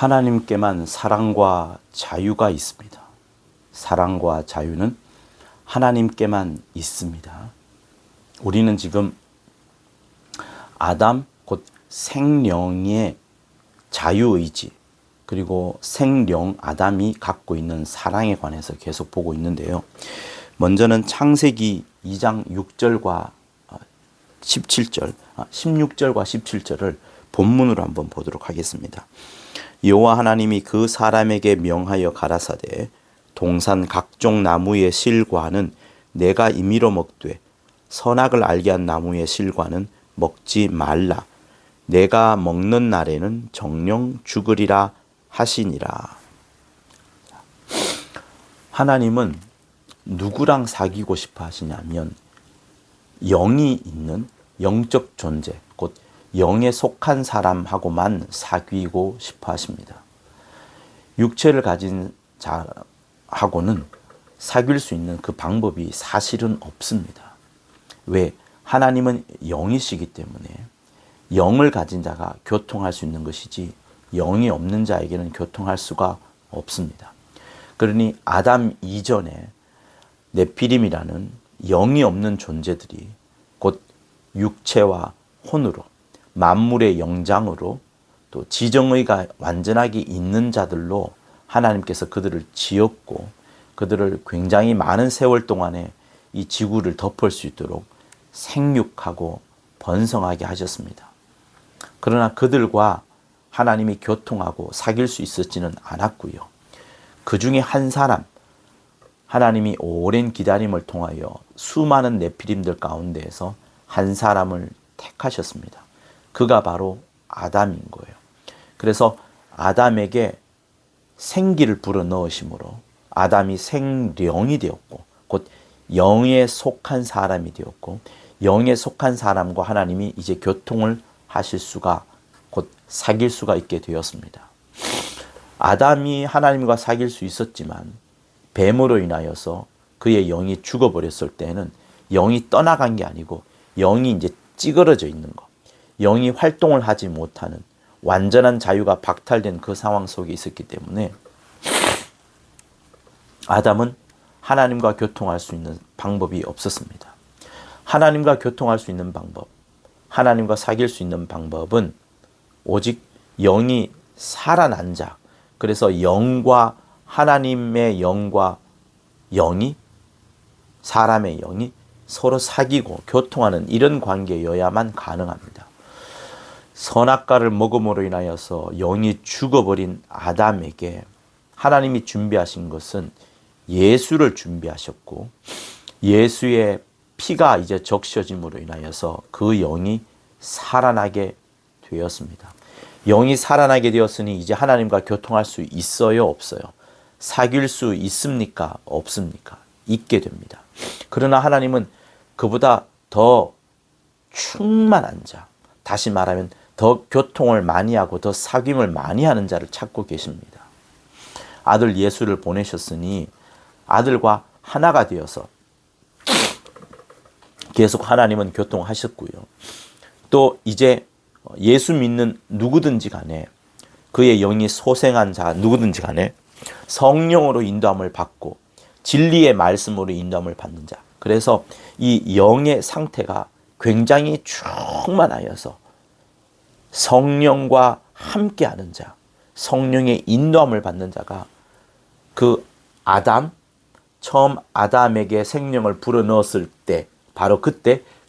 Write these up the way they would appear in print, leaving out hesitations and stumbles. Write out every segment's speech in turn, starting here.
하나님께만 사랑과 자유가 있습니다. 사랑과 자유는 하나님께만 있습니다. 우리는 지금 아담 곧 생령의 자유의지 그리고 생령 아담이 갖고 있는 사랑에 관해서 계속 보고 있는데요. 먼저는 창세기 2장 6절과 17절, 16절과 17절을 본문으로 한번 보도록 하겠습니다. 여호와 하나님이 그 사람에게 명하여 가라사대 동산 각종 나무의 실과는 내가 임의로 먹되 선악을 알게 한 나무의 실과는 먹지 말라. 내가 먹는 날에는 정령 죽으리라 하시니라. 하나님은 누구랑 사귀고 싶어 하시냐면 영이 있는 영적 존재, 곧 영에 속한 사람하고만 사귀고 싶어 하십니다. 육체를 가진 자하고는 사귈 수 있는 그 방법이 사실은 없습니다. 왜? 하나님은 영이시기 때문에 영을 가진 자가 교통할 수 있는 것이지 영이 없는 자에게는 교통할 수가 없습니다. 그러니 아담 이전에 네피림이라는 영이 없는 존재들이 곧 육체와 혼으로 만물의 영장으로 또 지정의가 완전하게 있는 자들로 하나님께서 그들을 지었고 그들을 굉장히 많은 세월 동안에 이 지구를 덮을 수 있도록 생육하고 번성하게 하셨습니다. 그러나 그들과 하나님이 교통하고 사귈 수 있었지는 않았고요. 그 중에 한 사람, 하나님이 오랜 기다림을 통하여 수많은 네피림들 가운데에서 한 사람을 택하셨습니다. 그가 바로 아담인 거예요. 그래서 아담에게 생기를 불어넣으심으로 아담이 생령이 되었고 곧 영에 속한 사람이 되었고 영에 속한 사람과 하나님이 이제 교통을 하실 수가 곧 사귈 수가 있게 되었습니다. 아담이 하나님과 사귈 수 있었지만 뱀으로 인하여서 그의 영이 죽어버렸을 때는 영이 떠나간 게 아니고 영이 이제 찌그러져 있는 것, 영이 활동을 하지 못하는 완전한 자유가 박탈된 그 상황 속에 있었기 때문에 아담은 하나님과 교통할 수 있는 방법이 없었습니다. 하나님과 교통할 수 있는 방법, 하나님과 사귈 수 있는 방법은 오직 영이 살아난 자, 그래서 영과 하나님의 영과 영이 사람의 영이 서로 사귀고 교통하는 이런 관계여야만 가능합니다. 선악과를 먹음으로 인하여서 영이 죽어버린 아담에게 하나님이 준비하신 것은 예수를 준비하셨고 예수의 피가 이제 적셔짐으로 인하여서 그 영이 살아나게 되었습니다. 영이 살아나게 되었으니 이제 하나님과 교통할 수 있어요, 없어요? 사귈 수 있습니까? 없습니까? 있게 됩니다. 그러나 하나님은 그보다 더 충만한 자, 다시 말하면 더 교통을 많이 하고 더 사귐을 많이 하는 자를 찾고 계십니다. 아들 예수를 보내셨으니 아들과 하나가 되어서 계속 하나님은 교통하셨고요. 또 이제 예수 믿는 누구든지 간에 그의 영이 소생한 자 누구든지 간에 성령으로 인도함을 받고 진리의 말씀으로 인도함을 받는 자, 그래서 이 영의 상태가 굉장히 충만하여서 성령과 함께하는 자, 성령의 인도함을 받는 자가 그 아담, 처음 아담에게 생명을 불어넣었을 때 바로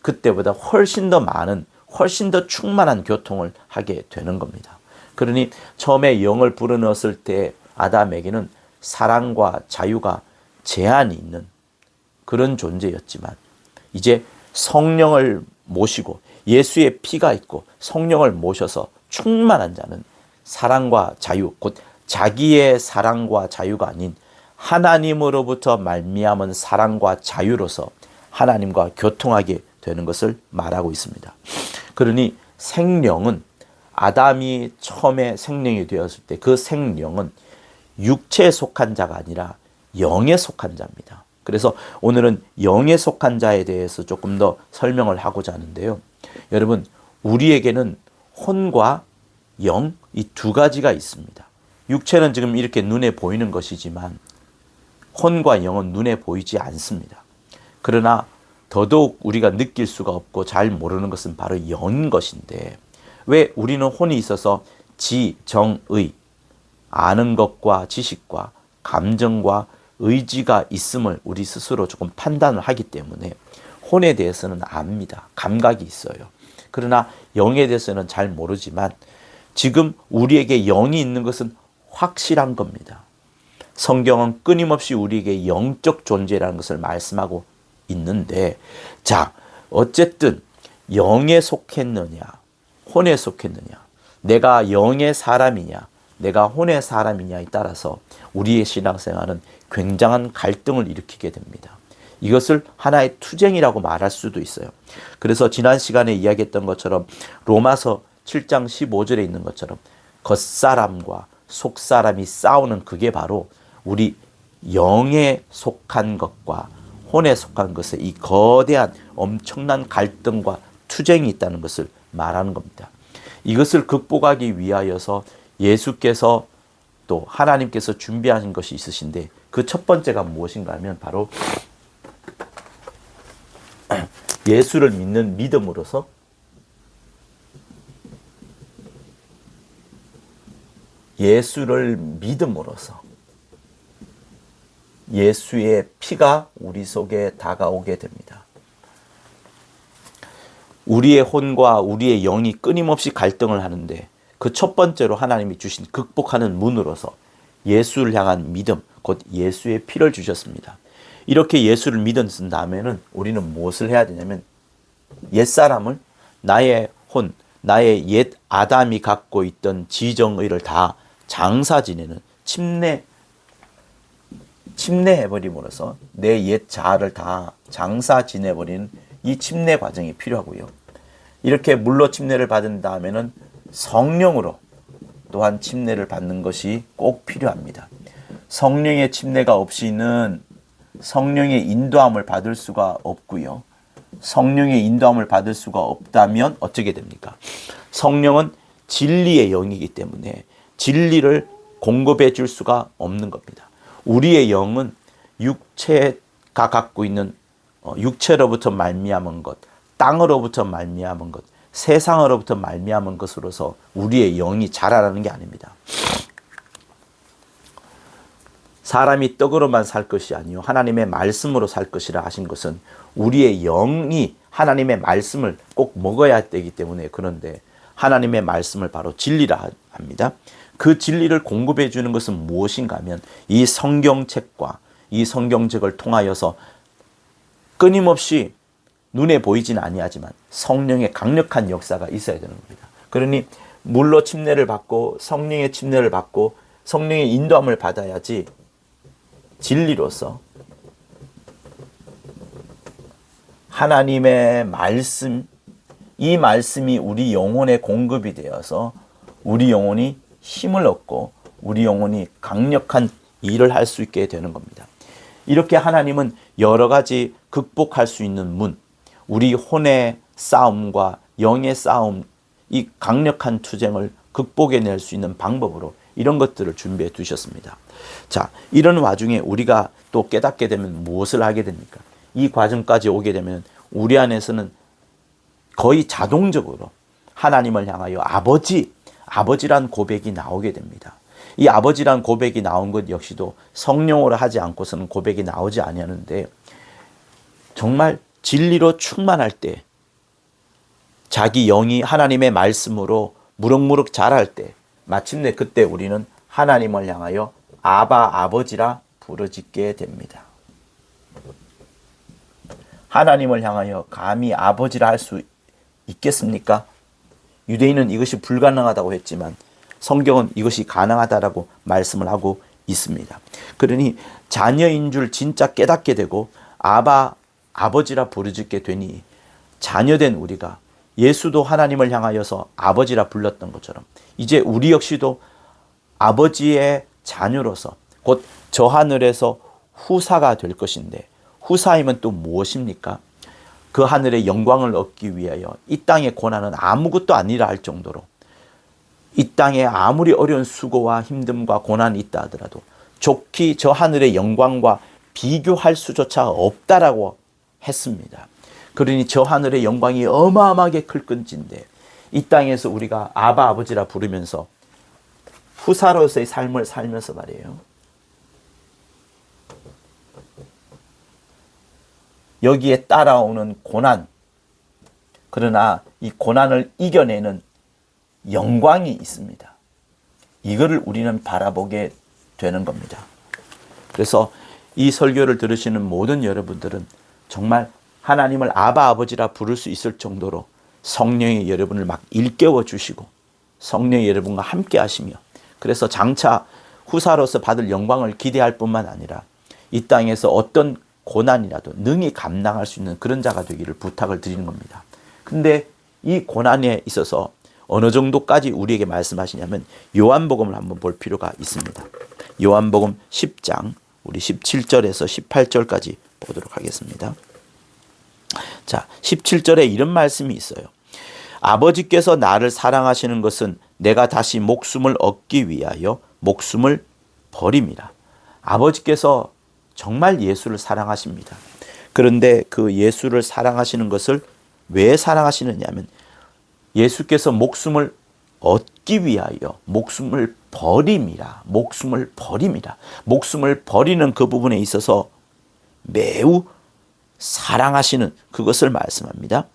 그때보다 훨씬 더 많은 훨씬 더 충만한 교통을 하게 되는 겁니다. 그러니 처음에 영을 불어넣었을 때 아담에게는 사랑과 자유가 제한이 있는 그런 존재였지만 이제 성령을 모시고 예수의 피가 있고 성령을 모셔서 충만한 자는 사랑과 자유, 곧 자기의 사랑과 자유가 아닌 하나님으로부터 말미암은 사랑과 자유로서 하나님과 교통하게 되는 것을 말하고 있습니다. 그러니 생령은 아담이 처음에 생령이 되었을 때 그 생령은 육체에 속한 자가 아니라 영에 속한 자입니다. 그래서 오늘은 영에 속한 자에 대해서 조금 더 설명을 하고자 하는데요. 여러분, 우리에게는 혼과 영, 이 두 가지가 있습니다. 육체는 지금 이렇게 눈에 보이는 것이지만 혼과 영은 눈에 보이지 않습니다. 그러나 더더욱 우리가 느낄 수가 없고 잘 모르는 것은 바로 영인 것인데, 왜 우리는 혼이 있어서 지, 정, 의, 아는 것과 지식과 감정과 의지가 있음을 우리 스스로 조금 판단을 하기 때문에 혼에 대해서는 압니다. 감각이 있어요. 그러나 영에 대해서는 잘 모르지만 지금 우리에게 영이 있는 것은 확실한 겁니다. 성경은 끊임없이 우리에게 영적 존재라는 것을 말씀하고 있는데, 자, 어쨌든 영에 속했느냐, 혼에 속했느냐, 내가 영의 사람이냐, 내가 혼의 사람이냐에 따라서 우리의 신앙생활은 굉장한 갈등을 일으키게 됩니다. 이것을 하나의 투쟁이라고 말할 수도 있어요. 그래서 지난 시간에 이야기했던 것처럼 로마서 7장 15절에 있는 것처럼 겉사람과 속사람이 싸우는 그게 바로 우리 영에 속한 것과 혼에 속한 것의 이 거대한 엄청난 갈등과 투쟁이 있다는 것을 말하는 겁니다. 이것을 극복하기 위하여서 예수께서 또 하나님께서 준비하신 것이 있으신데, 그 첫 번째가 무엇인가 하면 바로 예수를 믿는 믿음으로서 예수의 피가 우리 속에 다가오게 됩니다. 우리의 혼과 우리의 영이 끊임없이 갈등을 하는데, 그 첫 번째로 하나님이 주신 극복하는 문으로서 예수를 향한 믿음, 곧 예수의 피를 주셨습니다. 이렇게 예수를 믿은 다음에는 우리는 무엇을 해야 되냐면, 옛사람을, 나의 혼, 나의 옛 아담이 갖고 있던 지정의를 다 장사 지내는, 침례해버림으로써 내 옛 자아를 다 장사 지내버리는 이 침례 과정이 필요하고요. 이렇게 물로 침례를 받은 다음에는 성령으로 또한 침례를 받는 것이 꼭 필요합니다. 성령의 침례가 없이는 성령의 인도함을 받을 수가 없고요. 성령의 인도함을 받을 수가 없다면 어떻게 됩니까? 성령은 진리의 영이기 때문에 진리를 공급해 줄 수가 없는 겁니다. 우리의 영은 육체가 갖고 있는 육체로부터 말미암은 것, 땅으로부터 말미암은 것, 세상으로부터 말미암은 것으로서 우리의 영이 자라나는 게 아닙니다. 사람이 떡으로만 살 것이 아니요 하나님의 말씀으로 살 것이라 하신 것은 우리의 영이 하나님의 말씀을 꼭 먹어야 되기 때문에, 그런데 하나님의 말씀을 바로 진리라 합니다. 그 진리를 공급해 주는 것은 무엇인가 하면 이 성경책과 이 성경책을 통하여서 끊임없이 눈에 보이진 아니하지만 성령의 강력한 역사가 있어야 되는 겁니다. 그러니 물로 침례를 받고 성령의 침례를 받고 성령의 인도함을 받아야지 진리로서 하나님의 말씀, 이 말씀이 우리 영혼에 공급이 되어서 우리 영혼이 힘을 얻고 우리 영혼이 강력한 일을 할 수 있게 되는 겁니다. 이렇게 하나님은 여러 가지 극복할 수 있는 문, 우리 혼의 싸움과 영의 싸움, 이 강력한 투쟁을 극복해낼 수 있는 방법으로 이런 것들을 준비해 두셨습니다. 자, 이런 와중에 우리가 또 깨닫게 되면 무엇을 하게 됩니까? 이 과정까지 오게 되면 우리 안에서는 거의 자동적으로 하나님을 향하여 아버지란 고백이 나오게 됩니다. 이 아버지란 고백이 나온 것 역시도 성령으로 하지 않고서는 고백이 나오지 아니하는데, 정말 진리로 충만할 때, 자기 영이 하나님의 말씀으로 무럭무럭 자랄 때, 마침내 그때 우리는 하나님을 향하여 아바, 아버지라 부르짖게 됩니다. 하나님을 향하여 감히 아버지라 할 수 있겠습니까? 유대인은 이것이 불가능하다고 했지만 성경은 이것이 가능하다라고 말씀을 하고 있습니다. 그러니 자녀인 줄 진짜 깨닫게 되고 아바, 아버지라 부르짖게 되니 자녀된 우리가 예수도 하나님을 향하여서 아버지라 불렀던 것처럼 이제 우리 역시도 아버지의 자녀로서 곧 저 하늘에서 후사가 될 것인데, 후사임은 또 무엇입니까? 그 하늘의 영광을 얻기 위하여 이 땅의 고난은 아무것도 아니라 할 정도로 이 땅에 아무리 어려운 수고와 힘듦과 고난이 있다 하더라도 좋기 저 하늘의 영광과 비교할 수조차 없다라고 했습니다. 그러니 저 하늘의 영광이 어마어마하게 클 건진데 이 땅에서 우리가 아바 아버지라 부르면서 후사로서의 삶을 살면서 말이에요. 여기에 따라오는 고난, 그러나 이 고난을 이겨내는 영광이 있습니다. 이거를 우리는 바라보게 되는 겁니다. 그래서 이 설교를 들으시는 모든 여러분들은 정말 하나님을 아바 아버지라 부를 수 있을 정도로 성령이 여러분을 막 일깨워 주시고 성령이 여러분과 함께 하시며, 그래서 장차 후사로서 받을 영광을 기대할 뿐만 아니라 이 땅에서 어떤 고난이라도 능히 감당할 수 있는 그런 자가 되기를 부탁을 드리는 겁니다. 근데 이 고난에 있어서 어느 정도까지 우리에게 말씀하시냐면 요한복음을 한번 볼 필요가 있습니다. 요한복음 10장 우리 17절에서 18절까지 보도록 하겠습니다. 자, 17절에 이런 말씀이 있어요. 아버지께서 나를 사랑하시는 것은 내가 다시 목숨을 얻기 위하여 목숨을 버림이라. 아버지께서 정말 예수를 사랑하십니다. 그런데 그 예수를 사랑하시는 것을 왜 사랑하시느냐 하면 예수께서 목숨을 얻기 위하여 목숨을 버림이라. 목숨을 버림이라. 목숨을 버리는 그 부분에 있어서 매우 사랑하시는 그것을 말씀합니다.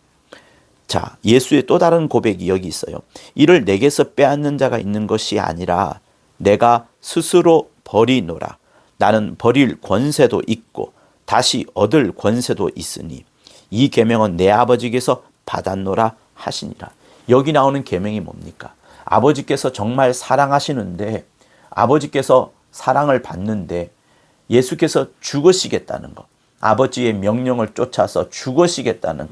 자, 예수의 또 다른 고백이 여기 있어요. 이를 내게서 빼앗는 자가 있는 것이 아니라 내가 스스로 버리노라. 나는 버릴 권세도 있고 다시 얻을 권세도 있으니 이 계명은 내 아버지께서 받았노라 하시니라. 여기 나오는 계명이 뭡니까? 아버지께서 정말 사랑하시는데, 아버지께서 사랑을 받는데 예수께서 죽으시겠다는 것, 아버지의 명령을 쫓아서 죽으시겠다는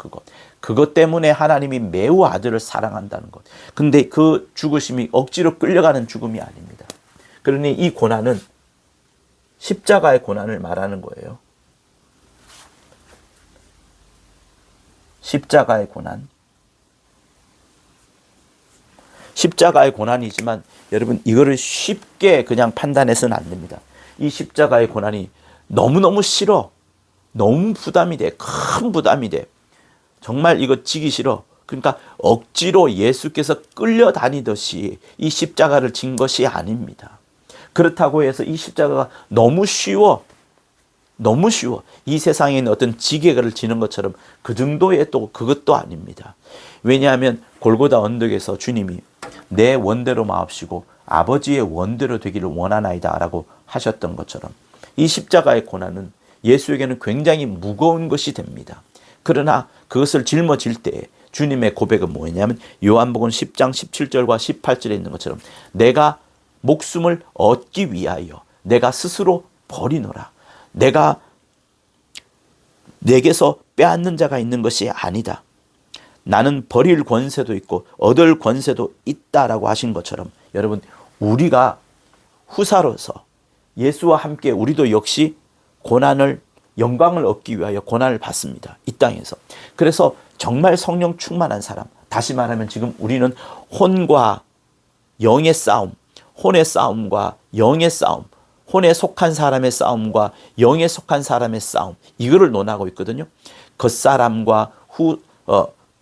그것 때문에 하나님이 매우 아들을 사랑한다는 것. 근데 그 죽으심이 억지로 끌려가는 죽음이 아닙니다. 그러니 이 고난은 십자가의 고난을 말하는 거예요. 십자가의 고난. 십자가의 고난이지만 여러분 이거를 쉽게 그냥 판단해서는 안 됩니다. 이 십자가의 고난이 너무너무 싫어. 너무 부담이 돼. 큰 부담이 돼. 정말 이거 지기 싫어. 그러니까 억지로 예수께서 끌려다니듯이 이 십자가를 진 것이 아닙니다. 그렇다고 해서 이 십자가가 너무 쉬워. 너무 쉬워. 이 세상에 있는 어떤 지게를 지는 것처럼 그 정도의 또 그것도 아닙니다. 왜냐하면 골고다 언덕에서 주님이 내 원대로 마옵시고 아버지의 원대로 되기를 원하나이다 라고 하셨던 것처럼 이 십자가의 고난은 예수에게는 굉장히 무거운 것이 됩니다. 그러나 그것을 짊어질 때 주님의 고백은 뭐냐면 요한복음 10장 17절과 18절에 있는 것처럼 내가 목숨을 얻기 위하여 내가 스스로 버리노라. 내가 내게서 빼앗는 자가 있는 것이 아니다. 나는 버릴 권세도 있고 얻을 권세도 있다라고 하신 것처럼 여러분 우리가 후사로서 예수와 함께 우리도 역시 고난을 영광을 얻기 위하여 고난을 받습니다. 이 땅에서. 그래서 정말 성령 충만한 사람, 다시 말하면 지금 우리는 혼과 영의 싸움, 혼의 싸움과 영의 싸움, 혼에 속한 사람의 싸움과 영에 속한 사람의 싸움, 이거를 논하고 있거든요. 겉사람과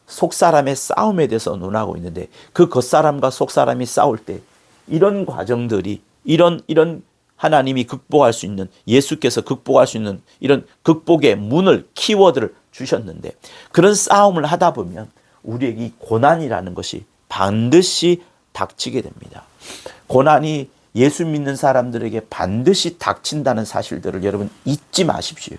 속사람의 싸움에 대해서 논하고 있는데 그 겉사람과 속사람이 싸울 때 이런 과정들이 이런 하나님이 극복할 수 있는, 예수께서 극복할 수 있는 이런 극복의 문을, 키워드를 주셨는데 그런 싸움을 하다 보면 우리에게 이 고난이라는 것이 반드시 닥치게 됩니다. 고난이 예수 믿는 사람들에게 반드시 닥친다는 사실들을 여러분 잊지 마십시오.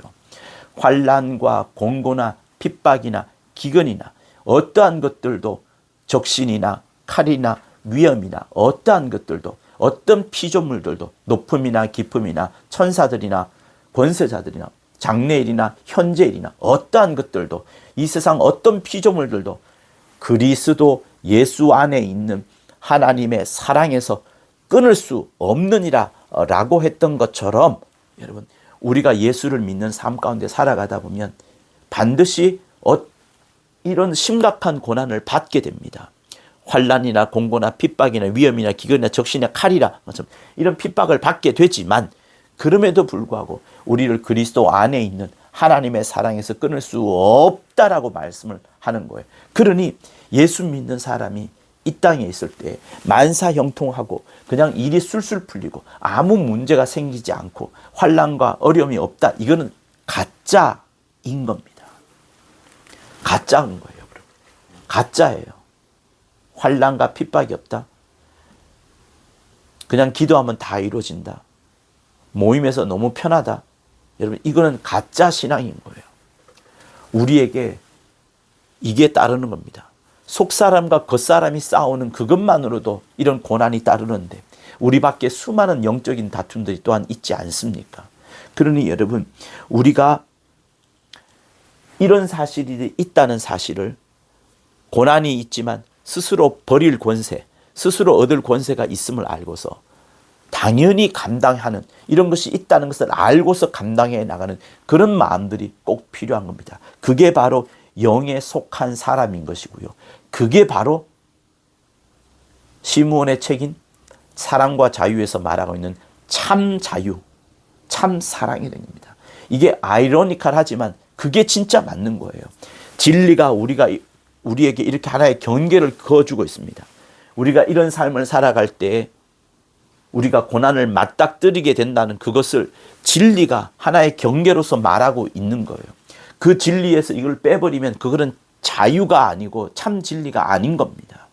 환난과 공고나 핍박이나 기근이나 어떠한 것들도 적신이나 칼이나 위험이나 어떠한 것들도 어떤 피조물들도 높음이나 깊음이나 천사들이나 권세자들이나 장래일이나 현재일이나 어떠한 것들도 이 세상 어떤 피조물들도 그리스도 예수 안에 있는 하나님의 사랑에서 끊을 수 없느니라 라고 했던 것처럼 여러분 우리가 예수를 믿는 삶 가운데 살아가다 보면 반드시 이런 심각한 고난을 받게 됩니다. 환난이나 공고나 핍박이나 위험이나 기근이나 적신이나 칼이라 이런 핍박을 받게 되지만 그럼에도 불구하고 우리를 그리스도 안에 있는 하나님의 사랑에서 끊을 수 없다라고 말씀을 하는 거예요. 그러니 예수 믿는 사람이 이 땅에 있을 때 만사 형통하고 그냥 일이 술술 풀리고 아무 문제가 생기지 않고 환난과 어려움이 없다. 이거는 가짜인 겁니다. 가짜인 거예요. 여러분. 가짜예요. 환난과 핍박이 없다. 그냥 기도하면 다 이루어진다. 모임에서 너무 편하다. 여러분, 이거는 가짜 신앙인 거예요. 우리에게 이게 따르는 겁니다. 속사람과 겉사람이 싸우는 그것만으로도 이런 고난이 따르는데 우리 밖에 수많은 영적인 다툼들이 또한 있지 않습니까? 그러니 여러분, 우리가 이런 사실이 있다는 사실을, 고난이 있지만 스스로 버릴 권세, 스스로 얻을 권세가 있음을 알고서 당연히 감당하는, 이런 것이 있다는 것을 알고서 감당해 나가는 그런 마음들이 꼭 필요한 겁니다. 그게 바로 영에 속한 사람인 것이고요. 그게 바로 시므온의 책인 사랑과 자유에서 말하고 있는 참 자유, 참 사랑이 된 겁니다. 이게 아이러니컬하지만 그게 진짜 맞는 거예요. 진리가 우리에게 이렇게 하나의 경계를 그어주고 있습니다. 우리가 이런 삶을 살아갈 때 우리가 고난을 맞닥뜨리게 된다는 그것을 진리가 하나의 경계로서 말하고 있는 거예요. 그 진리에서 이걸 빼버리면 그거는 자유가 아니고 참 진리가 아닌 겁니다.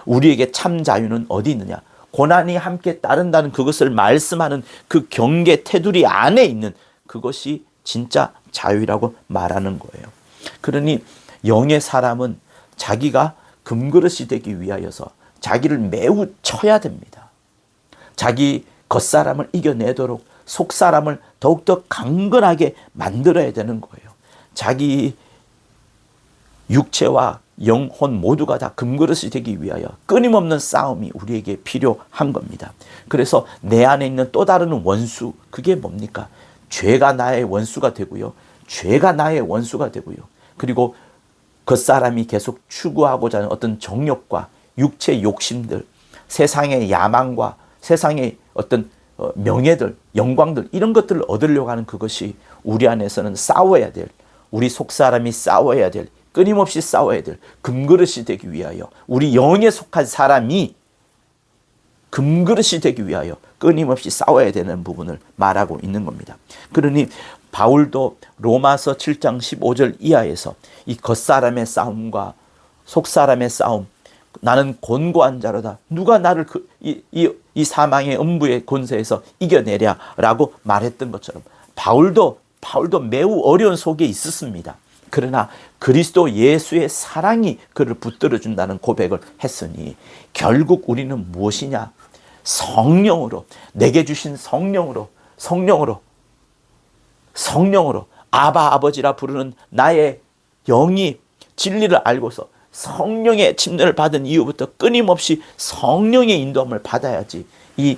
우리에게 참 자유는 어디 있느냐? 고난이 함께 따른다는 그것을 말씀하는 그 경계 테두리 안에 있는 그것이 진짜 자유라고 말하는 거예요. 그러니 영의 사람은 자기가 금그릇이 되기 위하여서 자기를 매우 쳐야 됩니다. 자기 겉사람을 이겨내도록 속사람을 더욱더 강건하게 만들어야 되는 거예요. 자기 육체와 영혼 모두가 다 금그릇이 되기 위하여 끊임없는 싸움이 우리에게 필요한 겁니다. 그래서 내 안에 있는 또 다른 원수, 그게 뭡니까? 죄가 나의 원수가 되고요. 죄가 나의 원수가 되고요. 그리고 겉사람이 계속 추구하고자 하는 어떤 정욕과 육체 욕심들, 세상의 야망과 세상의 어떤 명예들, 영광들, 이런 것들을 얻으려고 하는 그것이 우리 안에서는 싸워야 될, 우리 속사람이 싸워야 될, 끊임없이 싸워야 될 금그릇이 되기 위하여, 우리 영에 속한 사람이 금그릇이 되기 위하여 끊임없이 싸워야 되는 부분을 말하고 있는 겁니다. 그러니 바울도 로마서 7장 15절 이하에서 이 겉사람의 싸움과 속사람의 싸움, 나는 곤고한 자로다. 누가 나를 이 사망의 음부의 권세에서 이겨내랴라고 말했던 것처럼 바울도 매우 어려운 속에 있었습니다. 그러나 그리스도 예수의 사랑이 그를 붙들어 준다는 고백을 했으니 결국 우리는 무엇이냐? 성령으로, 내게 주신 성령으로 아바 아버지라 부르는 나의 영이 진리를 알고서 성령의 침례를 받은 이후부터 끊임없이 성령의 인도함을 받아야지 이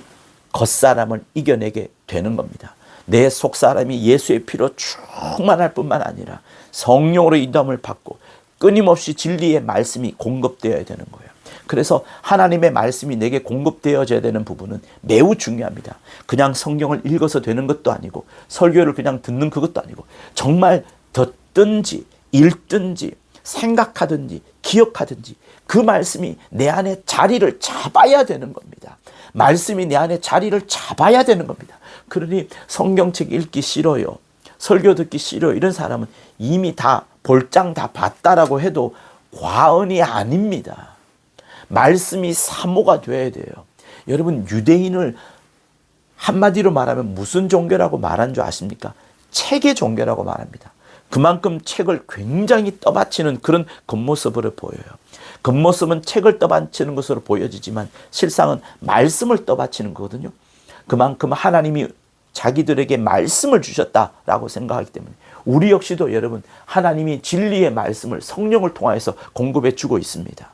겉사람을 이겨내게 되는 겁니다. 내 속사람이 예수의 피로 충만할 뿐만 아니라 성령으로 인도함을 받고 끊임없이 진리의 말씀이 공급되어야 되는 거예요. 그래서 하나님의 말씀이 내게 공급되어져야 되는 부분은 매우 중요합니다. 그냥 성경을 읽어서 되는 것도 아니고 설교를 그냥 듣는 그것도 아니고 정말 듣든지 읽든지 생각하든지 기억하든지 그 말씀이 내 안에 자리를 잡아야 되는 겁니다. 말씀이 내 안에 자리를 잡아야 되는 겁니다. 그러니 성경책 읽기 싫어요, 설교 듣기 싫어요, 이런 사람은 이미 다 볼장 다 봤다라고 해도 과언이 아닙니다. 말씀이 사모가 돼야 돼요. 여러분, 유대인을 한마디로 말하면 무슨 종교라고 말한 줄 아십니까? 책의 종교라고 말합니다. 그만큼 책을 굉장히 떠받치는 그런 겉모습으로 보여요. 겉모습은 책을 떠받치는 것으로 보여지지만 실상은 말씀을 떠받치는 거거든요. 그만큼 하나님이 자기들에게 말씀을 주셨다라고 생각하기 때문에 우리 역시도 여러분, 하나님이 진리의 말씀을 성령을 통하여서 공급해 주고 있습니다.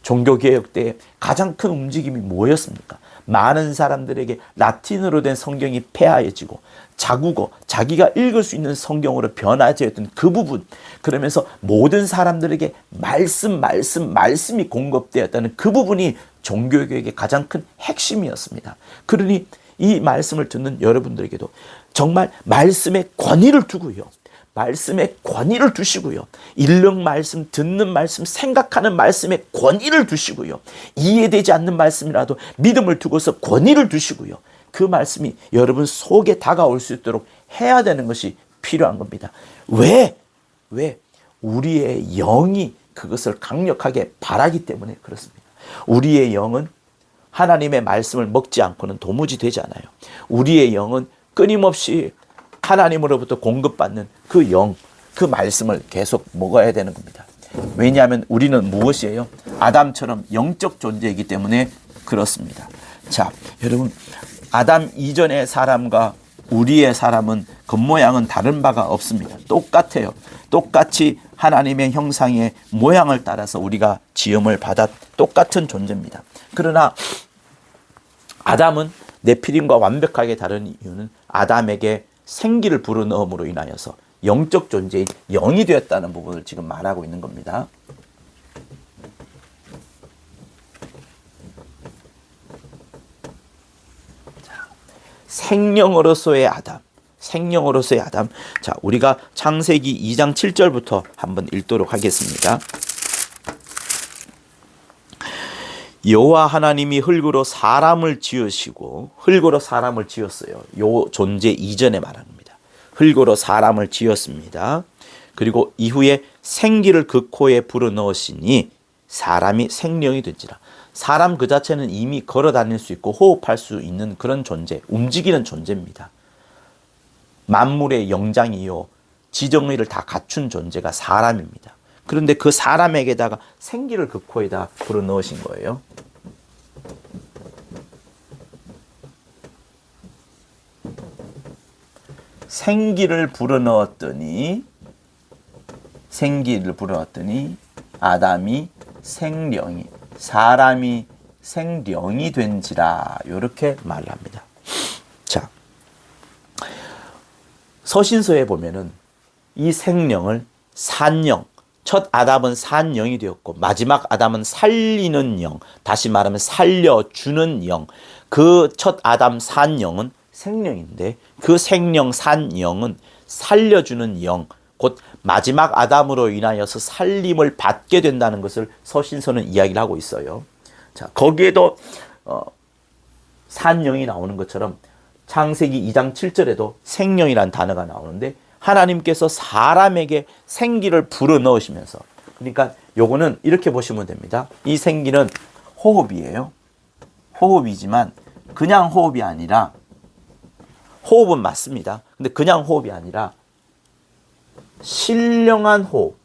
종교개혁 때 가장 큰 움직임이 뭐였습니까? 많은 사람들에게 라틴어로 된 성경이 폐하해지고 자국어, 자기가 읽을 수 있는 성경으로 변화되었던 그 부분, 그러면서 모든 사람들에게 말씀이 공급되었다는 그 부분이 종교개혁의 가장 큰 핵심이었습니다. 그러니 이 말씀을 듣는 여러분들에게도 정말 말씀의 권위를 두고요, 말씀의 권위를 두시고요, 읽는 말씀, 듣는 말씀, 생각하는 말씀의 권위를 두시고요, 이해되지 않는 말씀이라도 믿음을 두고서 권위를 두시고요, 그 말씀이 여러분 속에 다가올 수 있도록 해야 되는 것이 필요한 겁니다. 왜? 우리의 영이 그것을 강력하게 바라기 때문에 그렇습니다. 우리의 영은 하나님의 말씀을 먹지 않고는 도무지 되지 않아요. 우리의 영은 끊임없이 하나님으로부터 공급받는 그 영, 그 말씀을 계속 먹어야 되는 겁니다. 왜냐하면 우리는 무엇이에요? 아담처럼 영적 존재이기 때문에 그렇습니다. 자, 여러분, 아담 이전의 사람과 우리의 사람은 겉모양은 다른 바가 없습니다. 똑같아요. 똑같이 하나님의 형상의 모양을 따라서 우리가 지음을 받아 똑같은 존재입니다. 그러나 아담은 네피림과 완벽하게 다른 이유는 아담에게 생기를 불어넣음으로 인하여서 영적 존재인 영이 되었다는 부분을 지금 말하고 있는 겁니다. 생명으로서의 아담, 생명으로서의 아담. 자, 우리가 창세기 2장 7절부터 한번 읽도록 하겠습니다. 여호와 하나님이 흙으로 사람을 지으시고, 흙으로 사람을 지었어요. 요 존재 이전에 말하는 겁니다. 흙으로 사람을 지었습니다. 그리고 이후에 생기를 그 코에 불어넣으시니 사람이 생명이 된지라. 사람 그 자체는 이미 걸어 다닐 수 있고 호흡할 수 있는 그런 존재, 움직이는 존재입니다. 만물의 영장이요, 지정의를 다 갖춘 존재가 사람입니다. 그런데 그 사람에게다가 생기를 그 코에다 불어넣으신 거예요. 생기를 불어넣었더니 아담이 생령이, 사람이 생령이 된지라, 이렇게 말합니다. 자, 서신서에 보면은 이 생령을 산령, 첫 아담은 산영이 되었고 마지막 아담은 살리는 영, 다시 말하면 살려주는 영, 그 첫 아담 산영은 생령인데 그 생령 산영은 살려주는 영, 곧 마지막 아담으로 인하여서 살림을 받게 된다는 것을 서신서는 이야기를 하고 있어요. 자, 거기에도 산영이 나오는 것처럼 창세기 2장 7절에도 생령이라는 단어가 나오는데 하나님께서 사람에게 생기를 불어넣으시면서, 그러니까 요거는 이렇게 보시면 됩니다. 이 생기는 호흡이에요. 호흡이지만 그냥 호흡이 아니라, 호흡은 맞습니다. 근데 그냥 호흡이 아니라 신령한 호흡,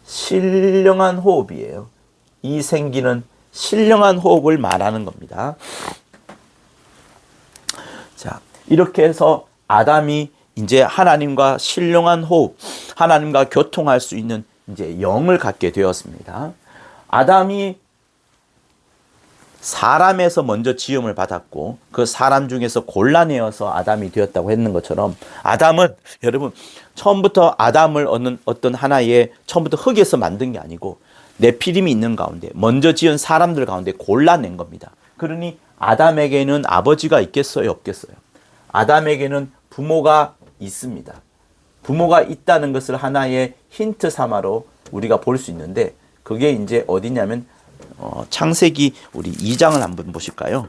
신령한 호흡이에요. 이 생기는 신령한 호흡을 말하는 겁니다. 자, 이렇게 해서 아담이 이제 하나님과 신령한 호흡, 하나님과 교통할 수 있는 이제 영을 갖게 되었습니다. 아담이 사람에서 먼저 지음을 받았고 그 사람 중에서 골라내어서 아담이 되었다고 했는 것처럼, 아담은 여러분 처음부터 아담을 얻는 어떤 하나의, 처음부터 흙에서 만든 게 아니고 네피림이 있는 가운데 먼저 지은 사람들 가운데 골라낸 겁니다. 그러니 아담에게는 아버지가 있겠어요, 없겠어요? 아담에게는 부모가 있습니다. 부모가 있다는 것을 하나의 힌트 삼아로 우리가 볼 수 있는데, 그게 이제 어디냐면 창세기 우리 2장을 한번 보실까요?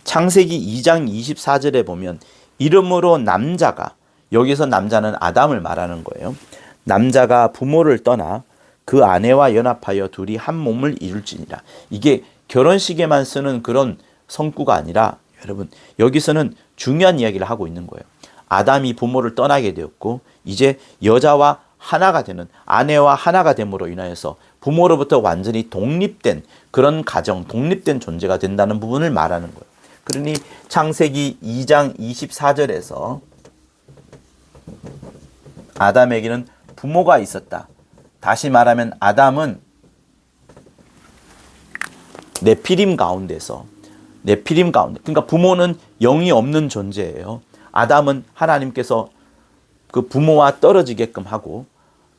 창세기 2장 24절에 보면 이름으로 남자가, 여기서 남자는 아담을 말하는 거예요. 남자가 부모를 떠나 그 아내와 연합하여 둘이 한 몸을 이룰지니라. 이게 결혼식에만 쓰는 그런 성구가 아니라 여러분 여기서는 중요한 이야기를 하고 있는 거예요. 아담이 부모를 떠나게 되었고 이제 여자와 하나가 되는, 아내와 하나가 됨으로 인하여서 부모로부터 완전히 독립된 그런 가정, 독립된 존재가 된다는 부분을 말하는 거예요. 그러니 창세기 2장 24절에서 아담에게는 부모가 있었다. 다시 말하면 아담은 네피림 가운데서 그러니까 부모는 영이 없는 존재예요. 아담은 하나님께서 그 부모와 떨어지게끔 하고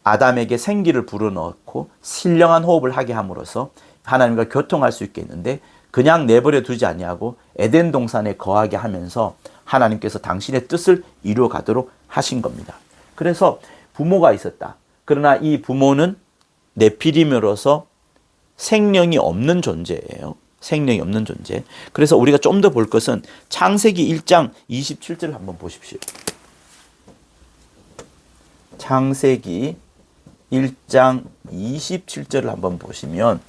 아담에게 생기를 불어넣고 신령한 호흡을 하게 함으로써 하나님과 교통할 수 있게 했는데 그냥 내버려 두지 아니하고 에덴 동산에 거하게 하면서 하나님께서 당신의 뜻을 이루어 가도록 하신 겁니다. 그래서 부모가 있었다. 그러나 이 부모는 네피림으로서 생명이 없는 존재예요. 생명이 없는 존재. 그래서 우리가 좀 더 볼 것은 창세기 1장 27절을 한번 보십시오. 창세기 1장 27절을 한번 보시면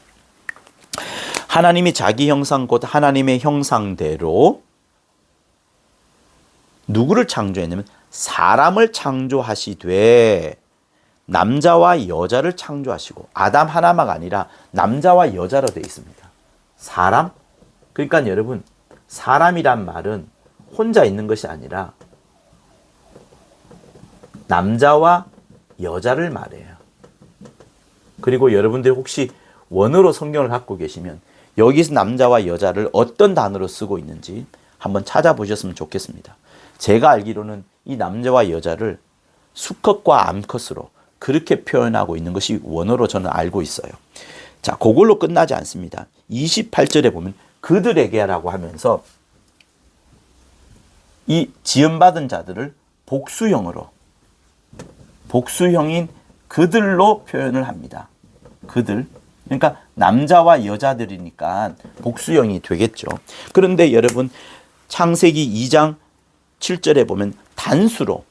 하나님이 자기 형상 곧 하나님의 형상대로 누구를 창조했냐면 사람을 창조하시되 남자와 여자를 창조하시고 아담 하나마가 아니라 남자와 여자로 되어 있습니다. 사람? 그러니까 여러분 사람이란 말은 혼자 있는 것이 아니라 남자와 여자를 말해요. 그리고 여러분들 혹시 원어로 성경을 갖고 계시면 여기서 남자와 여자를 어떤 단어로 쓰고 있는지 한번 찾아보셨으면 좋겠습니다. 제가 알기로는 이 남자와 여자를 수컷과 암컷으로 그렇게 표현하고 있는 것이 원어로 저는 알고 있어요. 자, 그걸로 끝나지 않습니다. 28절에 보면 그들에게라고 하면서 이 지음받은 자들을 복수형인 그들로 표현을 합니다. 그들. 그러니까 남자와 여자들이니까 복수형이 되겠죠. 그런데 여러분 창세기 2장 7절에 보면 단수로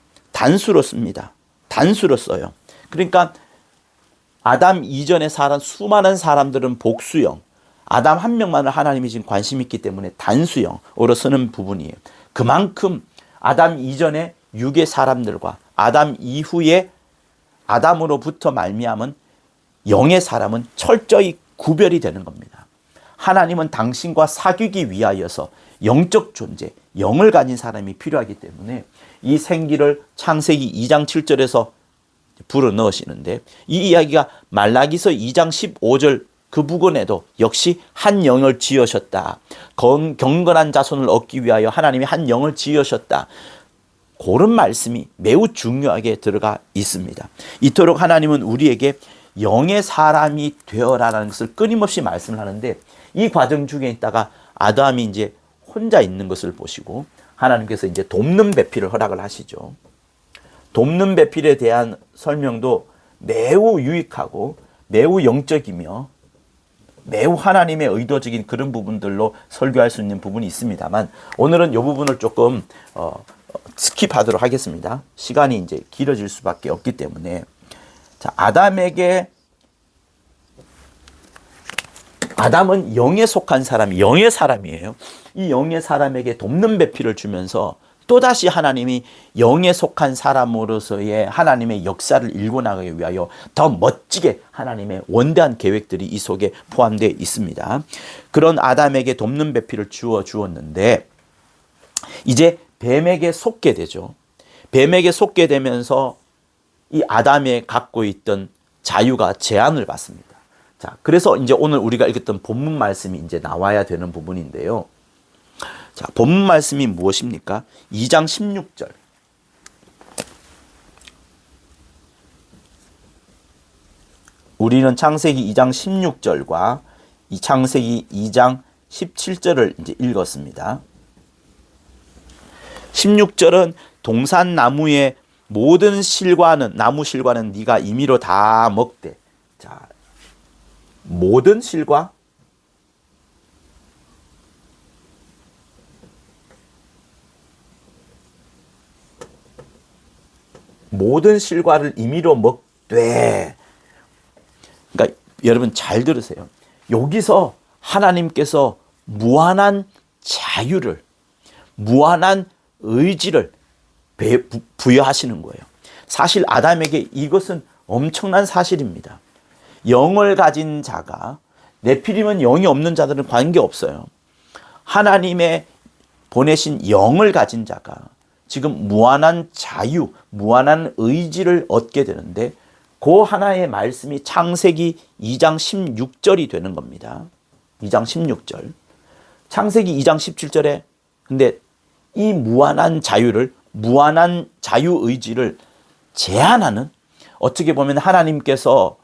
씁니다. 단수로 써요. 그러니까 아담 이전에 살은 수많은 사람들은 복수형, 아담 한 명만을 하나님이 지금 관심 있기 때문에 단수형으로 쓰는 부분이에요. 그만큼 아담 이전에 육의 사람들과 아담 이후에 아담으로부터 말미암은 영의 사람은 철저히 구별이 되는 겁니다. 하나님은 당신과 사귀기 위하여서 영적 존재, 영을 가진 사람이 필요하기 때문에 이 생기를 창세기 2장 7절에서 불어 넣으시는데 이 이야기가 말라기서 2장 15절 그 부분에도 역시 한 영을 지으셨다. 경건한 자손을 얻기 위하여 하나님이 한 영을 지으셨다. 그런 말씀이 매우 중요하게 들어가 있습니다. 이토록 하나님은 우리에게 영의 사람이 되어라라는 것을 끊임없이 말씀을 하는데 이 과정 중에 있다가 아담이 이제 혼자 있는 것을 보시고 하나님께서 이제 돕는 배필을 허락을 하시죠. 돕는 배필에 대한 설명도 매우 유익하고 매우 영적이며 매우 하나님의 의도적인 그런 부분들로 설교할 수 있는 부분이 있습니다만 오늘은 이 부분을 조금 스킵하도록 하겠습니다. 시간이 이제 길어질 수밖에 없기 때문에 자, 아담은 영에 속한 사람이 영의 사람이에요. 이 영의 사람에게 돕는 배필을 주면서 또다시 하나님이 영에 속한 사람으로서의 하나님의 역사를 일궈 나가기 위하여 더 멋지게 하나님의 원대한 계획들이 이 속에 포함되어 있습니다. 그런 아담에게 돕는 배필을 주었는데 이제 뱀에게 속게 되죠. 뱀에게 속게 되면서 이 아담에 갖고 있던 자유가 제한을 받습니다. 자, 그래서 이제 오늘 우리가 읽었던 본문 말씀이 이제 나와야 되는 부분인데요. 자, 본문 말씀이 무엇입니까? 2장 16절. 우리는 창세기 2장 16절과 이 창세기 2장 17절을 이제 읽었습니다. 16절은 동산 나무의 모든 실과는 나무 실과는 네가 임의로 다 먹되. 자, 모든 실과 모든 실과를 임의로 먹되. 그러니까 여러분 잘 들으세요. 여기서 하나님께서 무한한 자유를, 무한한 의지를 부여하시는 거예요. 사실 아담에게 이것은 엄청난 사실입니다. 영을 가진 자가, 네피림은 영이 없는 자들은 관계없어요. 하나님의 보내신 영을 가진 자가 지금 무한한 자유, 무한한 의지를 얻게 되는데 그 하나의 말씀이 창세기 2장 16절이 되는 겁니다. 2장 16절. 창세기 2장 17절에 근데 이 무한한 자유를, 무한한 자유의지를 제한하는, 어떻게 보면 하나님께서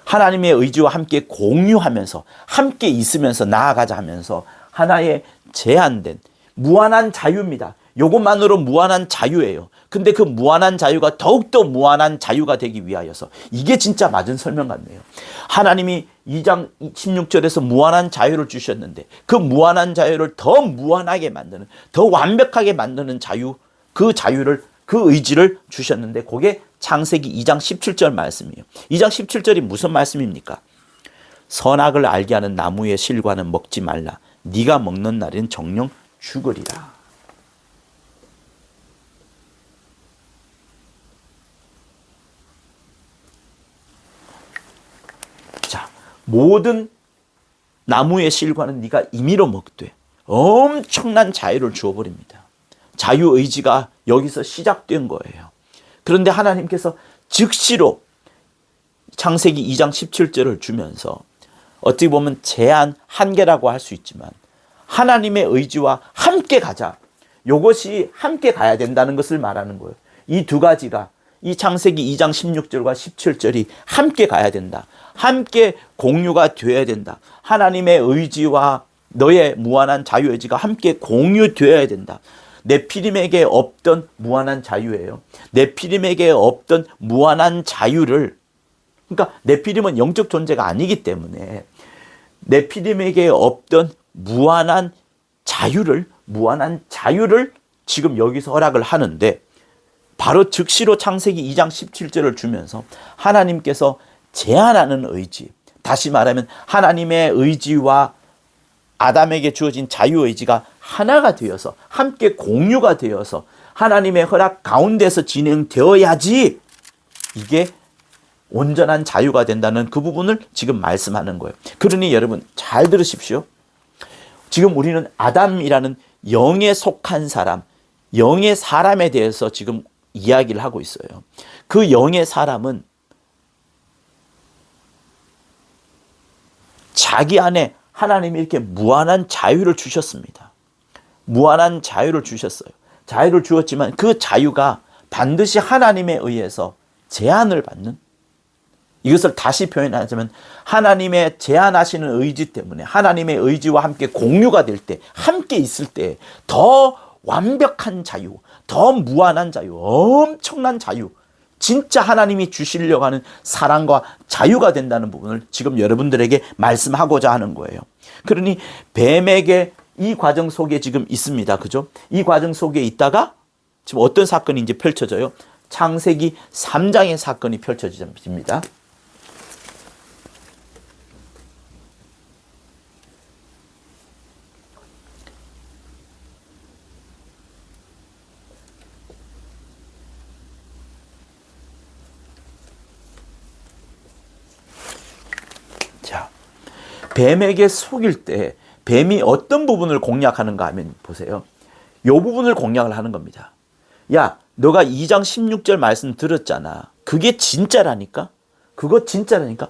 하나님의 의지와 함께 공유하면서 함께 있으면서 나아가자 하면서 하나의 제한된 무한한 자유입니다. 이것만으로 무한한 자유예요. 근데 그 무한한 자유가 더욱더 무한한 자유가 되기 위하여서, 이게 진짜 맞은 설명 같네요. 하나님이 2장 16절에서 무한한 자유를 주셨는데 그 무한한 자유를 더 무한하게 만드는, 더 완벽하게 만드는 자유, 그 자유를, 그 의지를 주셨는데 그게 창세기 2장 17절 말씀이에요. 2장 17절이 무슨 말씀입니까? 선악을 알게 하는 나무의 실과는 먹지 말라. 네가 먹는 날엔 정령 죽으리라. 자, 모든 나무의 실과는 네가 임의로 먹되, 엄청난 자유를 주어버립니다. 자유의지가 여기서 시작된 거예요. 그런데 하나님께서 즉시로 창세기 2장 17절을 주면서 어떻게 보면 제한, 한계라고 할 수 있지만 하나님의 의지와 함께 가자. 이것이 함께 가야 된다는 것을 말하는 거예요. 이 두 가지가, 이 창세기 2장 16절과 17절이 함께 가야 된다. 함께 공유가 되어야 된다. 하나님의 의지와 너의 무한한 자유의지가 함께 공유되어야 된다. 네피림에게 없던 무한한 자유예요. 네피림에게 없던 무한한 자유를, 그러니까 네피림은 영적 존재가 아니기 때문에 네피림에게 없던 무한한 자유를 지금 여기서 허락을 하는데, 바로 즉시로 창세기 2장 17절을 주면서 하나님께서 제한하는 의지, 다시 말하면 하나님의 의지와 아담에게 주어진 자유의지가 하나가 되어서 함께 공유가 되어서 하나님의 허락 가운데서 진행되어야지 이게 온전한 자유가 된다는 그 부분을 지금 말씀하는 거예요. 그러니 여러분 잘 들으십시오. 지금 우리는 아담이라는 영에 속한 사람, 영의 사람에 대해서 지금 이야기를 하고 있어요. 그 영의 사람은 자기 안에 하나님이 이렇게 무한한 자유를 주셨습니다. 무한한 자유를 주셨어요. 자유를 주었지만 그 자유가 반드시 하나님에 의해서 제한을 받는, 이것을 다시 표현하자면 하나님의 제한하시는 의지 때문에, 하나님의 의지와 함께 공유가 될 때, 함께 있을 때 더 완벽한 자유, 더 무한한 자유, 엄청난 자유, 진짜 하나님이 주시려고 하는 사랑과 자유가 된다는 부분을 지금 여러분들에게 말씀하고자 하는 거예요. 그러니 뱀에게 이 과정 속에 지금 있습니다. 그죠? 이 과정 속에 있다가 지금 어떤 사건이 이제 펼쳐져요? 창세기 3장의 사건이 펼쳐집니다. 뱀에게 속일 때 뱀이 어떤 부분을 공략하는가 하면 보세요. 이 부분을 공략을 하는 겁니다. 야, 너가 2장 16절 말씀 들었잖아. 그게 진짜라니까? 그거 진짜라니까?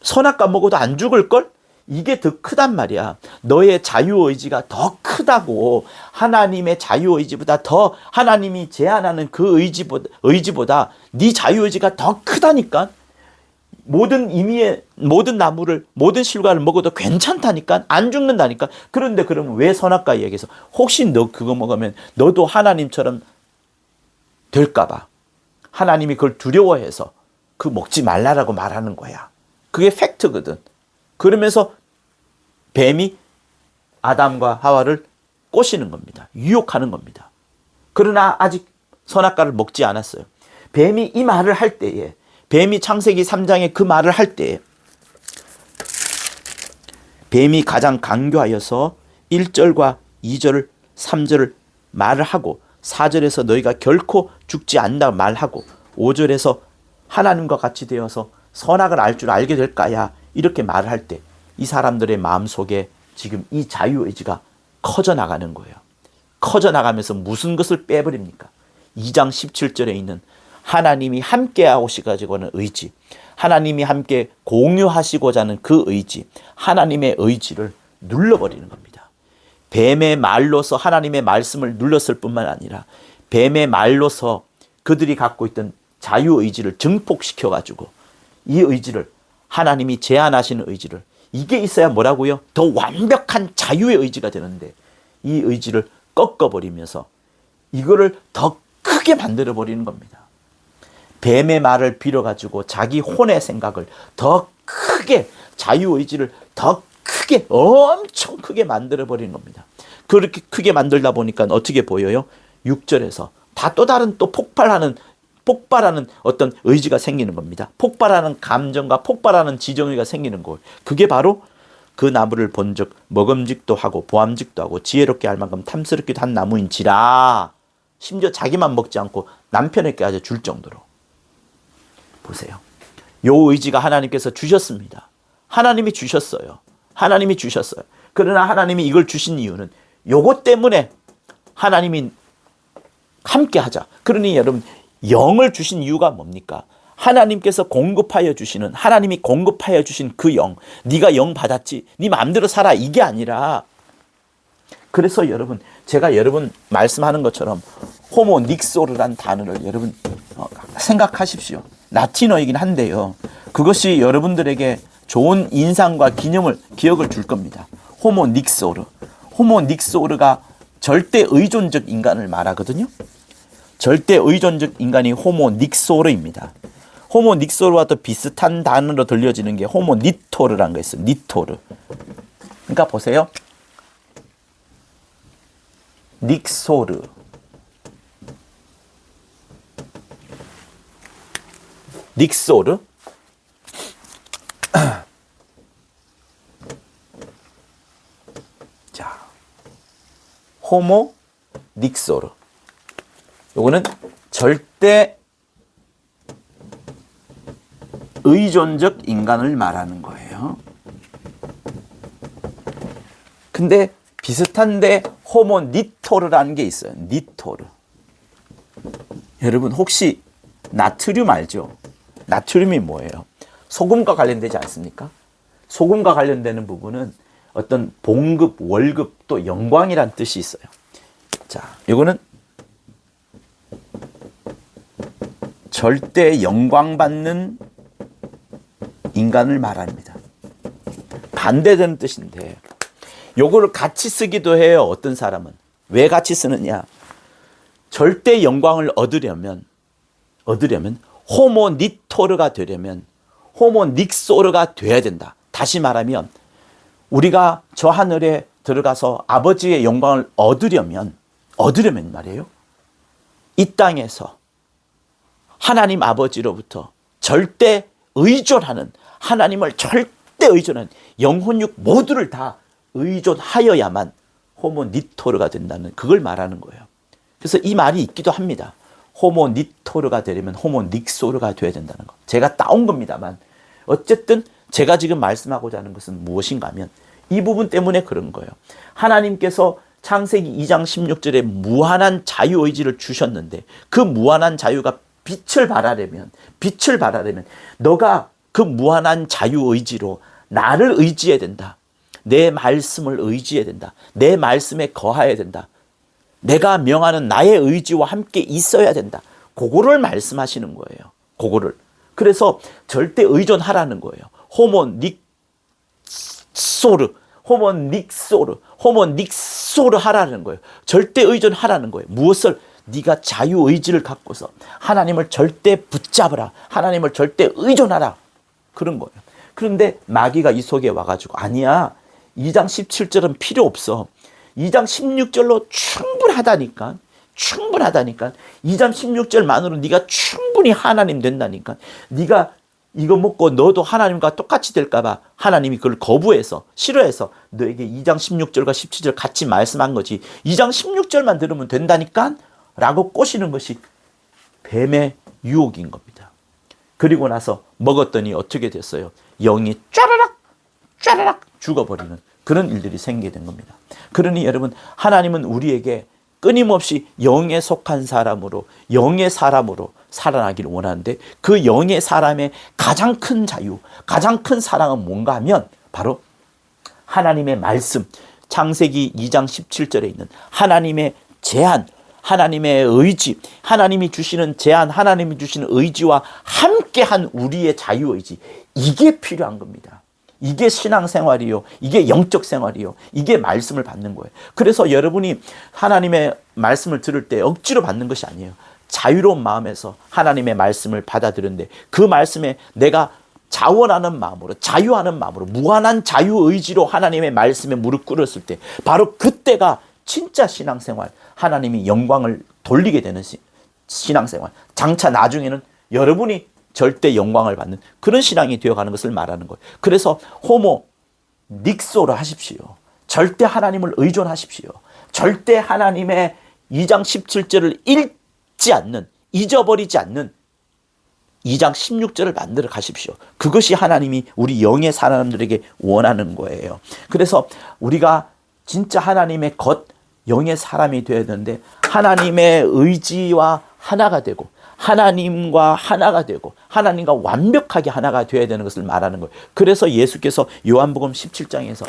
선악과 먹어도 안 죽을걸? 이게 더 크단 말이야. 너의 자유의지가 더 크다고. 하나님의 자유의지보다 더, 하나님이 제한하는 그 의지보다 네 자유의지가 더 크다니까? 모든 나무를, 모든 실과를 먹어도 괜찮다니까, 안 죽는다니까. 그런데 그러면 왜 선악과 이야기해서 혹시 너 그거 먹으면 너도 하나님처럼 될까봐 하나님이 그걸 두려워해서 그 먹지 말라라고 말하는 거야. 그게 팩트거든. 그러면서 뱀이 아담과 하와를 꼬시는 겁니다. 유혹하는 겁니다. 그러나 아직 선악과를 먹지 않았어요. 뱀이 이 말을 할 때에, 뱀이 창세기 3장에 그 말을 할 때에 뱀이 가장 강교하여서 1절과 2절, 3절을 말을 하고 4절에서 너희가 결코 죽지 않는다 말하고 5절에서 하나님과 같이 되어서 선악을 알 줄 알게 될까야 이렇게 말을 할 때 이 사람들의 마음속에 지금 이 자유의지가 커져나가는 거예요. 커져나가면서 무슨 것을 빼버립니까? 2장 17절에 있는 하나님이 함께 하시고자 하는 의지, 하나님이 함께 공유하시고자 하는 그 의지, 하나님의 의지를 눌러버리는 겁니다. 뱀의 말로서 하나님의 말씀을 눌렀을 뿐만 아니라 뱀의 말로서 그들이 갖고 있던 자유의지를 증폭시켜가지고 이 의지를, 하나님이 제안하시는 의지를, 이게 있어야 뭐라고요? 더 완벽한 자유의 의지가 되는데 이 의지를 꺾어버리면서 이거를 더 크게 만들어버리는 겁니다. 뱀의 말을 빌어가지고 자기 혼의 생각을 더 크게, 자유의지를 더 크게, 엄청 크게 만들어버리는 겁니다. 그렇게 크게 만들다 보니까 어떻게 보여요? 6절에서 다 또 다른 또 폭발하는 어떤 의지가 생기는 겁니다. 폭발하는 감정과 폭발하는 지정의가 생기는 거예요. 그게 바로 그 나무를 본즉 먹음직도 하고 보암직도 하고 지혜롭게 할 만큼 탐스럽기도 한 나무인지라. 심지어 자기만 먹지 않고 남편에게까지 줄 정도로. 보세요. 요 의지가 하나님께서 주셨습니다. 하나님이 주셨어요. 하나님이 주셨어요. 그러나 하나님이 이걸 주신 이유는 요것 때문에 하나님이 함께 하자. 그러니 여러분, 영을 주신 이유가 뭡니까? 하나님께서 공급하여 주시는, 하나님이 공급하여 주신 그 영, 네가 영 받았지, 네 마음대로 살아, 이게 아니라. 그래서 여러분, 제가 여러분 말씀하는 것처럼 호모닉소르란 단어를 여러분 생각하십시오. 라틴어이긴 한데요, 그것이 여러분들에게 좋은 인상과 기억을 줄 겁니다. 호모닉소르. 호모닉소르가 절대 의존적 인간을 말하거든요. 절대 의존적 인간이 호모닉소르입니다. 호모닉소르와 또 비슷한 단어로 들려지는 게 호모니토르라는 거 있어요. 니토르. 그러니까 보세요. 닉소르. 닉소르. 자, 호모 닉소르. 요거는 절대 의존적 인간을 말하는 거예요. 근데 비슷한데 호모니토르라는 게 있어요. 니토르. 여러분 혹시 나트륨 알죠? 나트륨이 뭐예요? 소금과 관련되지 않습니까? 소금과 관련되는 부분은 어떤 봉급, 월급, 또 영광이란 뜻이 있어요. 자, 이거는 절대 영광받는 인간을 말합니다. 반대되는 뜻인데 요거를 같이 쓰기도 해요. 어떤 사람은. 왜 같이 쓰느냐? 절대 영광을 얻으려면 호모니토르가 되려면 호모닉소르가 돼야 된다. 다시 말하면 우리가 저 하늘에 들어가서 아버지의 영광을 얻으려면 말이에요, 이 땅에서 하나님 아버지로부터 절대 의존하는, 하나님을 절대 의존하는 영혼육 모두를 다 의존하여야만 호모니토르가 된다는, 그걸 말하는 거예요. 그래서 이 말이 있기도 합니다. 호모니토르가 되려면 호모닉소르가 돼야 된다는 거. 제가 따온 겁니다만 어쨌든 제가 지금 말씀하고자 하는 것은 무엇인가 하면 이 부분 때문에 그런 거예요. 하나님께서 창세기 2장 16절에 무한한 자유의지를 주셨는데 그 무한한 자유가 빛을 발하려면 너가 그 무한한 자유의지로 나를 의지해야 된다. 내 말씀을 의지해야 된다. 내 말씀에 거하여야 된다. 내가 명하는 나의 의지와 함께 있어야 된다. 그거를 말씀하시는 거예요. 그거를. 그래서 절대 의존하라는 거예요. 호모닉소르 하라는 거예요. 절대 의존하라는 거예요. 무엇을? 네가 자유의지를 갖고서 하나님을 절대 붙잡으라. 하나님을 절대 의존하라. 그런 거예요. 그런데 마귀가 이 속에 와가지고 아니야, 2장 17절은 필요 없어. 2장 16절로 충분하다니까. 2장 16절만으로 네가 충분히 하나님 된다니까. 네가 이거 먹고 너도 하나님과 똑같이 될까 봐 하나님이 그걸 거부해서, 싫어해서 너에게 2장 16절과 17절 같이 말씀한 거지. 2장 16절만 들으면 된다니까 라고 꼬시는 것이 뱀의 유혹인 겁니다. 그리고 나서 먹었더니 어떻게 됐어요? 영이 쫘라락 죽어버리는 그런 일들이 생기게 된 겁니다. 그러니 여러분, 하나님은 우리에게 끊임없이 영에 속한 사람으로, 영의 사람으로 살아나기를 원하는데 그 영의 사람의 가장 큰 자유, 가장 큰 사랑은 뭔가 하면 바로 하나님의 말씀, 창세기 2장 17절에 있는 하나님의 제안, 하나님의 의지, 하나님이 주시는 제안, 하나님이 주시는 의지와 함께한 우리의 자유의지, 이게 필요한 겁니다. 이게 신앙생활이요, 이게 영적 생활이요, 이게 말씀을 받는 거예요. 그래서 여러분이 하나님의 말씀을 들을 때 억지로 받는 것이 아니에요. 자유로운 마음에서 하나님의 말씀을 받아들였는데 그 말씀에 내가 자원하는 마음으로, 자유하는 마음으로, 무한한 자유의지로 하나님의 말씀에 무릎 꿇었을 때 바로 그때가 진짜 신앙생활, 하나님이 영광을 돌리게 되는 신앙생활, 장차 나중에는 여러분이 절대 영광을 받는 그런 신앙이 되어가는 것을 말하는 거예요. 그래서 호모 닉소를 하십시오. 절대 하나님을 의존하십시오. 절대 하나님의 2장 17절을 읽지 않는, 잊어버리지 않는 2장 16절을 만들어 가십시오. 그것이 하나님이 우리 영의 사람들에게 원하는 거예요. 그래서 우리가 진짜 하나님의 것, 영의 사람이 되어야 되는데 하나님의 의지와 하나가 되고 하나님과 하나가 되고 하나님과 완벽하게 하나가 되어야 되는 것을 말하는 거예요. 그래서 예수께서 요한복음 17장에서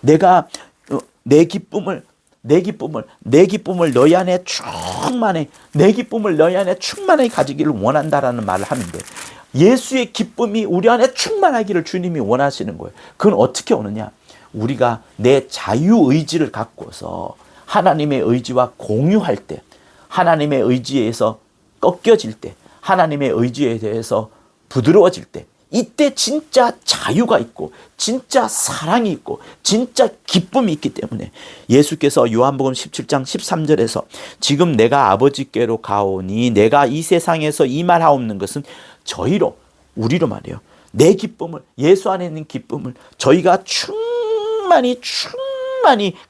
내가 내 기쁨을 너희 안에 충만해, 내 기쁨을 너희 안에 충만하게 가지기를 원한다라는 말을 하는데 예수의 기쁨이 우리 안에 충만하기를 주님이 원하시는 거예요. 그건 어떻게 오느냐? 우리가 내 자유의지를 갖고서 하나님의 의지와 공유할 때, 하나님의 의지에서 꺾여질 때, 하나님의 의지에 대해서 부드러워질 때, 이때 진짜 자유가 있고 진짜 사랑이 있고 진짜 기쁨이 있기 때문에 예수께서 요한복음 17장 13절에서 지금 내가 아버지께로 가오니 내가 이 세상에서 이말하옵는 것은 저희로, 우리로 말이에요. 내 기쁨을, 예수 안에 있는 기쁨을 저희가 충만히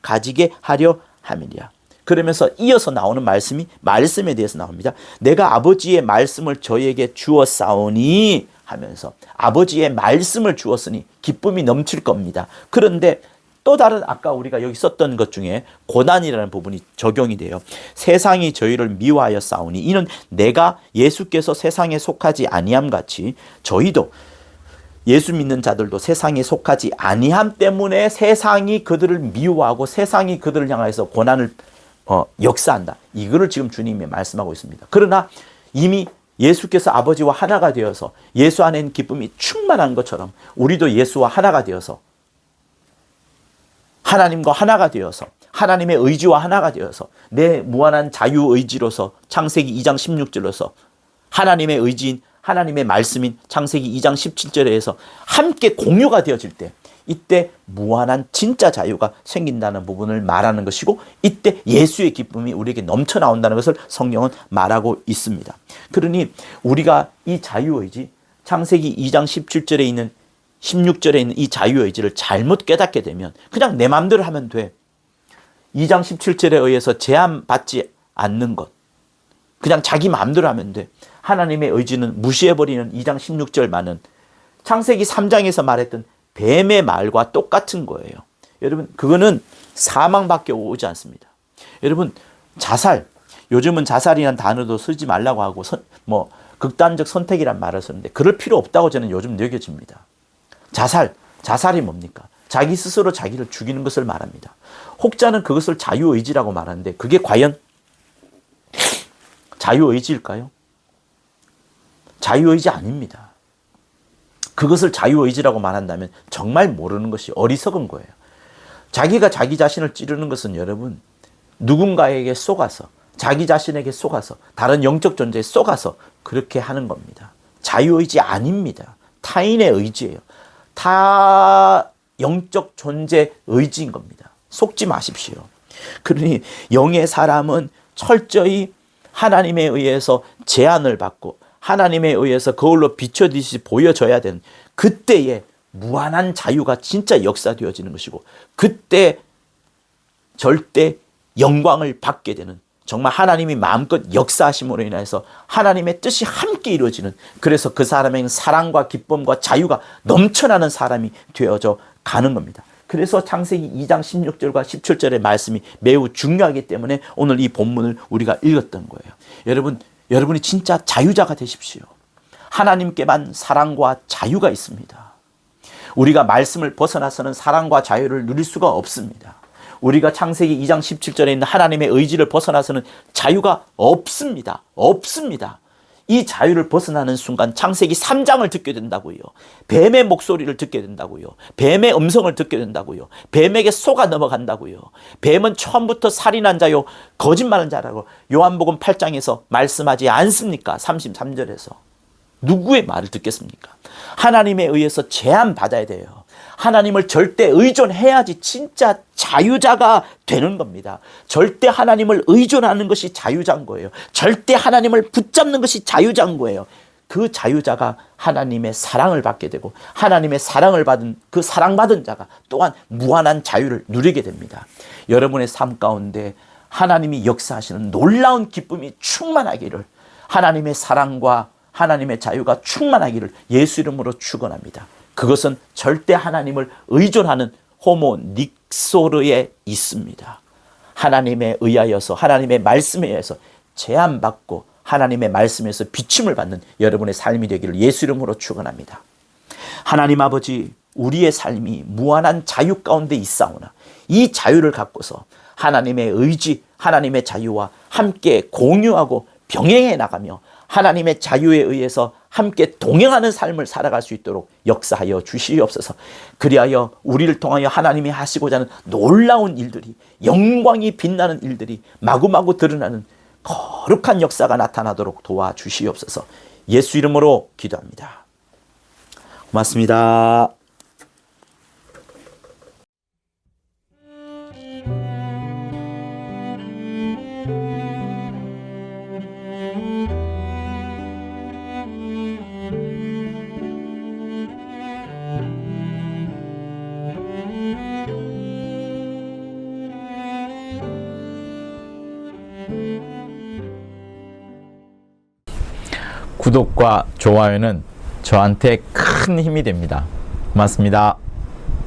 가지게 하려 함이니라. 그러면서 이어서 나오는 말씀이 말씀에 대해서 나옵니다. 내가 아버지의 말씀을 저희에게 주었사오니 하면서 아버지의 말씀을 주었으니 기쁨이 넘칠 겁니다. 그런데 또 다른 아까 우리가 여기 썼던 것 중에 고난이라는 부분이 적용이 돼요. 세상이 저희를 미워하여 싸우니 이는 내가 예수께서 세상에 속하지 아니함 같이 저희도 예수 믿는 자들도 세상에 속하지 아니함 때문에 세상이 그들을 미워하고 세상이 그들을 향해서 고난을 역사한다. 이거를 지금 주님이 말씀하고 있습니다. 그러나 이미 예수께서 아버지와 하나가 되어서 예수 안에 있는 기쁨이 충만한 것처럼 우리도 예수와 하나가 되어서 하나님과 하나가 되어서 하나님의 의지와 하나가 되어서 내 무한한 자유의지로서 창세기 2장 16절로서 하나님의 의지인 하나님의 말씀인 창세기 2장 17절에서 함께 공유가 되어질 때 이때 무한한 진짜 자유가 생긴다는 부분을 말하는 것이고 이때 예수의 기쁨이 우리에게 넘쳐나온다는 것을 성경은 말하고 있습니다. 그러니 우리가 이 자유의지, 창세기 2장 17절에 있는 16절에 있는 이 자유의지를 잘못 깨닫게 되면 그냥 내 마음대로 하면 돼. 2장 17절에 의해서 제한받지 않는 것, 그냥 자기 마음대로 하면 돼. 하나님의 의지는 무시해버리는 2장 16절만은 창세기 3장에서 말했던 뱀의 말과 똑같은 거예요. 여러분, 그거는 사망밖에 오지 않습니다. 여러분, 자살, 요즘은 자살이라는 단어도 쓰지 말라고 하고 극단적 선택이란 말을 쓰는데 그럴 필요 없다고 저는 요즘 느껴집니다. 자살이 뭡니까? 자기 스스로 자기를 죽이는 것을 말합니다. 혹자는 그것을 자유의지라고 말하는데 그게 과연 자유의지일까요? 자유의지 아닙니다. 그것을 자유의지라고 말한다면 정말 모르는 것이 어리석은 거예요. 자기가 자기 자신을 찌르는 것은 여러분 누군가에게 속아서 자기 자신에게 속아서 다른 영적 존재에 속아서 그렇게 하는 겁니다. 자유의지 아닙니다. 타인의 의지예요. 타 영적 존재 의지인 겁니다. 속지 마십시오. 그러니 영의 사람은 철저히 하나님에 의해서 제한을 받고 하나님에 의해서 거울로 비춰지듯이 보여져야 되는 그때에 무한한 자유가 진짜 역사되어지는 것이고 그때 절대 영광을 받게 되는 정말 하나님이 마음껏 역사하심으로 인해서 하나님의 뜻이 함께 이루어지는 그래서 그 사람에게는 사랑과 기쁨과 자유가 넘쳐나는 사람이 되어져 가는 겁니다. 그래서 창세기 2장 16절과 17절의 말씀이 매우 중요하기 때문에 오늘 이 본문을 우리가 읽었던 거예요. 여러분 여러분이 진짜 자유자가 되십시오. 하나님께만 사랑과 자유가 있습니다. 우리가 말씀을 벗어나서는 사랑과 자유를 누릴 수가 없습니다. 우리가 창세기 2장 17절에 있는 하나님의 의지를 벗어나서는 자유가 없습니다. 없습니다. 이 자유를 벗어나는 순간 창세기 3장을 듣게 된다고요. 뱀의 목소리를 듣게 된다고요. 뱀의 음성을 듣게 된다고요. 뱀에게 속아 넘어간다고요. 뱀은 처음부터 살인한 자요 거짓말한 자라고 요한복음 8장에서 말씀하지 않습니까? 33절에서. 누구의 말을 듣겠습니까? 하나님에 의해서 제한받아야 돼요. 하나님을 절대 의존해야지 진짜 자유자가 되는 겁니다. 절대 하나님을 의존하는 것이 자유자인 거예요. 절대 하나님을 붙잡는 것이 자유자인 거예요. 그 자유자가 하나님의 사랑을 받게 되고 하나님의 사랑을 받은 그 사랑받은 자가 또한 무한한 자유를 누리게 됩니다. 여러분의 삶 가운데 하나님이 역사하시는 놀라운 기쁨이 충만하기를, 하나님의 사랑과 하나님의 자유가 충만하기를 예수 이름으로 축원합니다. 그것은 절대 하나님을 의존하는 호모 닉소르에 있습니다. 하나님에 의하여서, 하나님의 말씀에 의해서 제한받고 하나님의 말씀에서 비침을 받는 여러분의 삶이 되기를 예수 이름으로 축원합니다. 하나님 아버지, 우리의 삶이 무한한 자유 가운데 있사오나 이 자유를 갖고서 하나님의 의지, 하나님의 자유와 함께 공유하고 병행해 나가며 하나님의 자유에 의해서 함께 동행하는 삶을 살아갈 수 있도록 역사하여 주시옵소서. 그리하여 우리를 통하여 하나님이 하시고자 하는 놀라운 일들이, 영광이 빛나는 일들이 마구마구 드러나는 거룩한 역사가 나타나도록 도와주시옵소서. 예수 이름으로 기도합니다. 고맙습니다. 구독과 좋아요는 저한테 큰 힘이 됩니다. 고맙습니다.